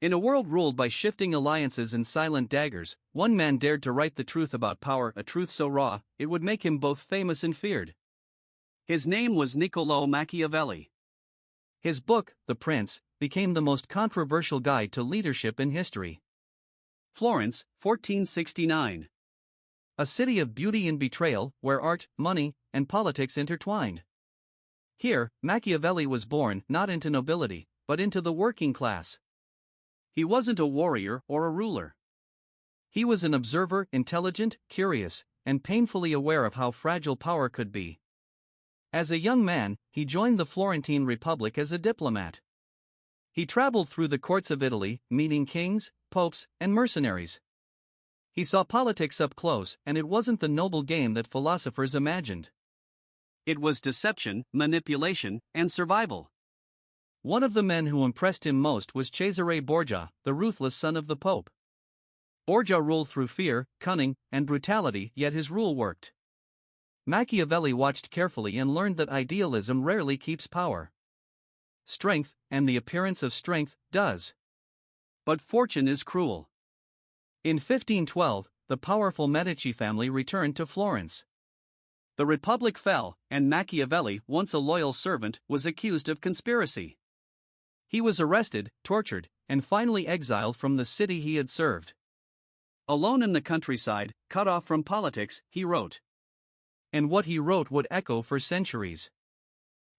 In a world ruled by shifting alliances and silent daggers, one man dared to write the truth about power, a truth so raw, it would make him both famous and feared. His name was Niccolò Machiavelli. His book, The Prince, became the most controversial guide to leadership in history. Florence, 1469. A city of beauty and betrayal, where art, money, and politics intertwined. Here, Machiavelli was born not into nobility, but into the working class. He wasn't a warrior or a ruler. He was an observer, intelligent, curious, and painfully aware of how fragile power could be. As a young man, he joined the Florentine Republic as a diplomat. He traveled through the courts of Italy, meeting kings, popes, and mercenaries. He saw politics up close, and it wasn't the noble game that philosophers imagined. It was deception, manipulation, and survival. One of the men who impressed him most was Cesare Borgia, the ruthless son of the Pope. Borgia ruled through fear, cunning, and brutality, yet his rule worked. Machiavelli watched carefully and learned that idealism rarely keeps power. Strength, and the appearance of strength, does. But fortune is cruel. In 1512, the powerful Medici family returned to Florence. The Republic fell, and Machiavelli, once a loyal servant, was accused of conspiracy. He was arrested, tortured, and finally exiled from the city he had served. Alone in the countryside, cut off from politics, he wrote. And what he wrote would echo for centuries.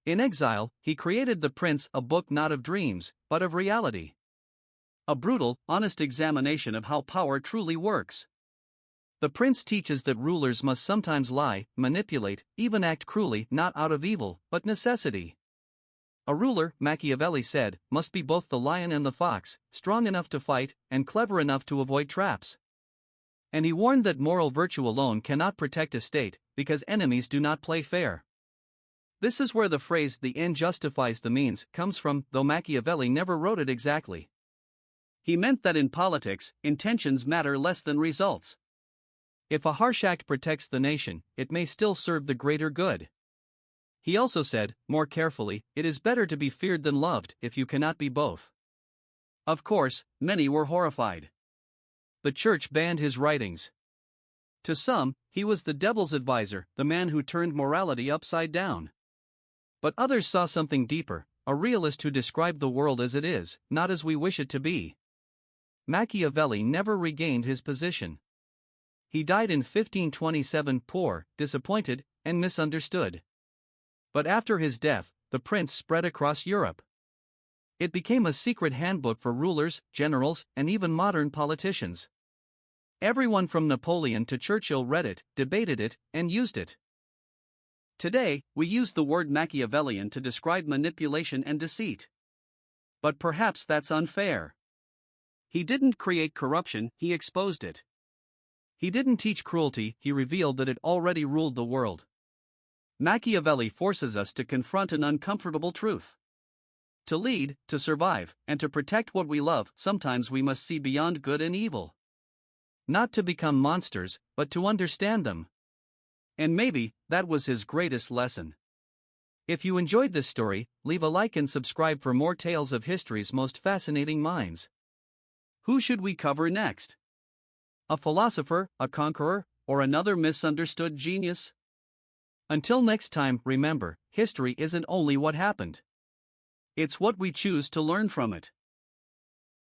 In exile, he created The Prince, a book not of dreams, but of reality. A brutal, honest examination of how power truly works. The Prince teaches that rulers must sometimes lie, manipulate, even act cruelly, not out of evil, but necessity. A ruler, Machiavelli said, must be both the lion and the fox, strong enough to fight, and clever enough to avoid traps. And he warned that moral virtue alone cannot protect a state, because enemies do not play fair. This is where the phrase, the end justifies the means, comes from, though Machiavelli never wrote it exactly. He meant that in politics, intentions matter less than results. If a harsh act protects the nation, it may still serve the greater good. He also said, more carefully, it is better to be feared than loved, if you cannot be both. Of course, many were horrified. The church banned his writings. To some, he was the devil's advisor, the man who turned morality upside down. But others saw something deeper, a realist who described the world as it is, not as we wish it to be. Machiavelli never regained his position. He died in 1527 poor, disappointed, and misunderstood. But after his death, The Prince spread across Europe. It became a secret handbook for rulers, generals, and even modern politicians. Everyone from Napoleon to Churchill read it, debated it, and used it. Today, we use the word Machiavellian to describe manipulation and deceit. But perhaps that's unfair. He didn't create corruption, he exposed it. He didn't teach cruelty, he revealed that it already ruled the world. Machiavelli forces us to confront an uncomfortable truth. To lead, to survive, and to protect what we love, sometimes we must see beyond good and evil. Not to become monsters, but to understand them. And maybe, that was his greatest lesson. If you enjoyed this story, leave a like and subscribe for more tales of history's most fascinating minds. Who should we cover next? A philosopher, a conqueror, or another misunderstood genius? Until next time, remember, history isn't only what happened. It's what we choose to learn from it.